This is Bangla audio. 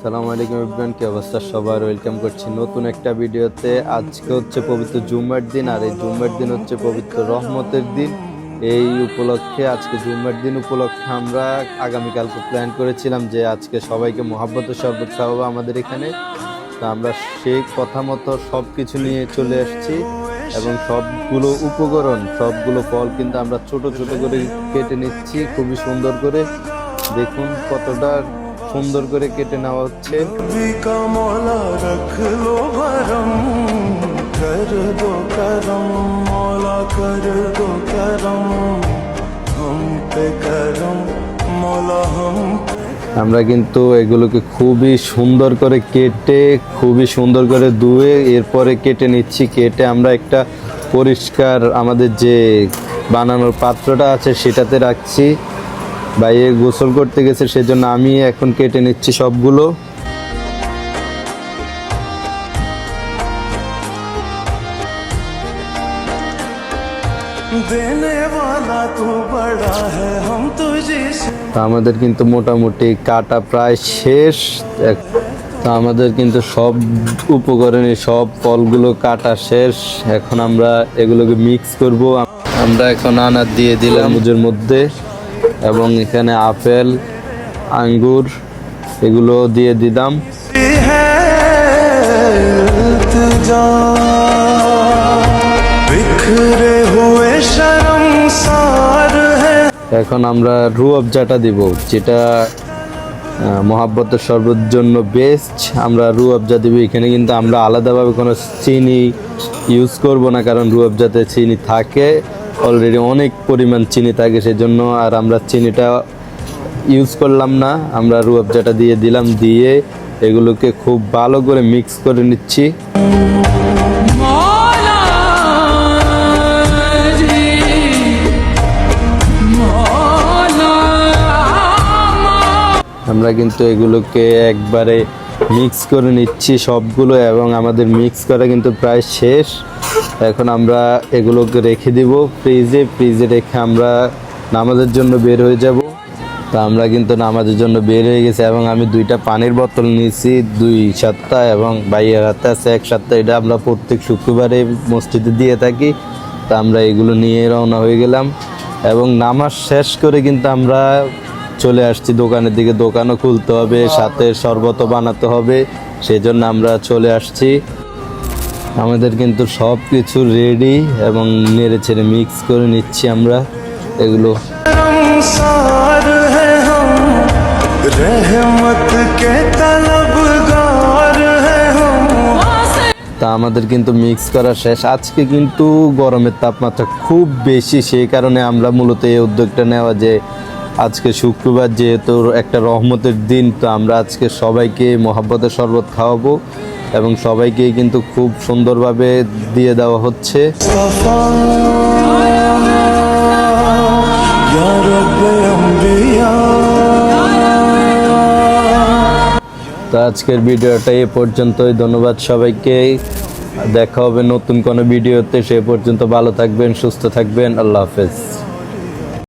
আসসালামু আলাইকুম এভরিওয়ান, কি অবস্থা সবার? ওয়েলকাম করছি নতুন একটা ভিডিওতে। আজকে হচ্ছে পবিত্র জুম্মার দিন, আর এই জুম্মার দিন হচ্ছে পবিত্র রহমতের দিন। এই উপলক্ষে আজকে জুম্মার দিন উপলক্ষে আমরা আগামীকালকে প্ল্যান করেছিলাম যে আজকে সবাইকে মোহাব্বতের শরবত খাওয়াবো আমাদের এখানে। তো আমরা সেই কথা মতো সব কিছু নিয়ে চলে আসছি এবং সবগুলো উপকরণ, সবগুলো ফল কিন্তু আমরা ছোট ছোট করে কেটে নিচ্ছি খুবই সুন্দর করে। দেখুন কতটা সুন্দর করে কেটে নেওয়া হচ্ছে। আমরা কিন্তু এগুলোকে খুবই সুন্দর করে কেটে, খুবই সুন্দর করে ধুয়ে এরপরে কেটে নিচ্ছি। কেটে আমরা একটা পরিষ্কার আমাদের যে বানানোর পাত্রটা আছে সেটাতে রাখছি। বাইরে গোসল করতে গেছে, সেজন্য আমি এখন কেটে নিচ্ছি সবগুলো। আমাদের কিন্তু মোটামুটি কাটা প্রায় শেষ। তো আমাদের কিন্তু সব উপকরণে সব ফলগুলো কাটা শেষ। এখন আমরা এগুলোকে মিক্স করব। আমরা এখন আনার দিয়ে দিলাম মুজের মধ্যে, এবং এখানে আপেল, আঙ্গুর এগুলো দিয়ে দিলাম। এখন আমরা রুহ আফজাটা দিব, যেটা মোহাব্বতের শরবতের জন্য বেস্ট। আমরা রুহ আফজা দিব। এখানে কিন্তু আমরা আলাদাভাবে কোনো চিনি ইউজ করব না, কারণ রুহ আফজাতে চিনি থাকে, অলরেডি অনেক পরিমাণ চিনি থাকে, সেজন্য আর আমরা চিনিটা ইউজ করলাম না। আমরা রুহ আফজাটা দিয়ে দিলাম, দিয়ে এগুলোকে খুব ভালো করে মিক্স করে নিচ্ছি। আমরা কিন্তু এগুলোকে একবারে মিক্স করে নিচ্ছি সবগুলো, এবং আমাদের মিক্স করা কিন্তু প্রায় শেষ। এখন আমরা এগুলোকে রেখে দিব ফ্রিজে। ফ্রিজে রেখে আমরা নামাজের জন্য বের হয়ে যাব। তো আমরা কিন্তু নামাজের জন্য বের হয়ে গেছি, এবং আমি 2টা পানির বোতল নিয়েছি, 2 সপ্তাহ, এবং ভাইয়ের হাতে আছে 1 সপ্তাহ। এটা আমরা প্রত্যেক শুক্রবারে মসজিদে দিয়ে থাকি। তো আমরা এগুলো নিয়ে রওনা হয়ে গেলাম, এবং নামাজ শেষ করে কিন্তু আমরা চলে আসছি দোকানের দিকে। দোকানও খুলতে হবে, সাথে শরবতও বানাতে হবে, সেজন্য আমরা চলে আসছি। আমাদের কিন্তু সব কিছু রেডি, এবং নেড়ে ছেড়ে মিক্স করে নিচ্ছি আমরা এগুলো। তা আমাদের কিন্তু মিক্স করা শেষ। আজকে কিন্তু গরমের তাপমাত্রা খুব বেশি, সেই কারণে আমরা মূলত এই উদ্যোগটা নেওয়া যে আজকে শুক্রবার, যেহেতু একটা রহমতের দিন, তো আমরা আজকে সবাইকে মোহাব্বতের শরবত খাওয়াবো, এবং সবাইকেই কিন্তু খুব সুন্দরভাবে দিয়ে দেওয়া হচ্ছে। তো আজকের ভিডিওটা এ পর্যন্তই। ধন্যবাদ সবাইকে। দেখা হবে নতুন কোনো ভিডিওতে। সে পর্যন্ত ভালো থাকবেন, সুস্থ থাকবেন। আল্লাহ হাফেজ।